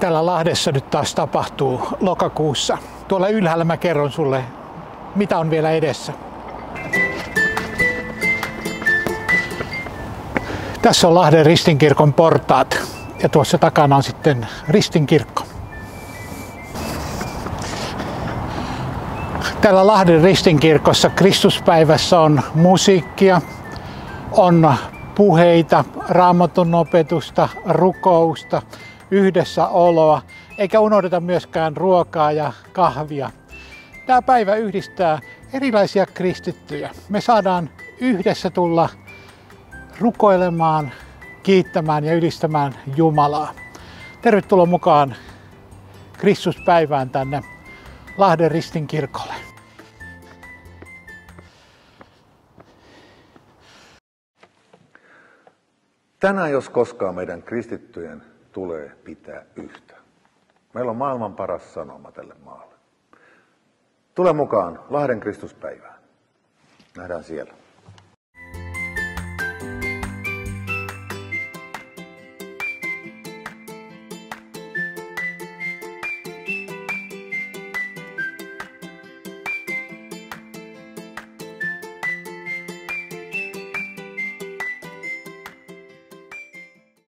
Täällä Lahdessa nyt taas tapahtuu lokakuussa. Tuolla ylhäällä mä kerron sulle, mitä on vielä edessä. Tässä on Lahden Ristinkirkon portaat ja tuossa takana on sitten Ristinkirkko. Täällä Lahden Ristinkirkossa Kristuspäivässä on musiikkia, on puheita, Raamatun opetusta, rukousta, yhdessäoloa, eikä unohdeta myöskään ruokaa ja kahvia. Tämä päivä yhdistää erilaisia kristittyjä. Me saadaan yhdessä tulla rukoilemaan, kiittämään ja ylistämään Jumalaa. Tervetuloa mukaan Kristuspäivään tänne Lahden Ristinkirkolle. Tänään jos koskaan meidän kristittyjen tulee pitää yhtä. Meillä on maailman paras sanoma tälle maalle. Tule mukaan Lahden Kristuspäivään. Nähdään siellä.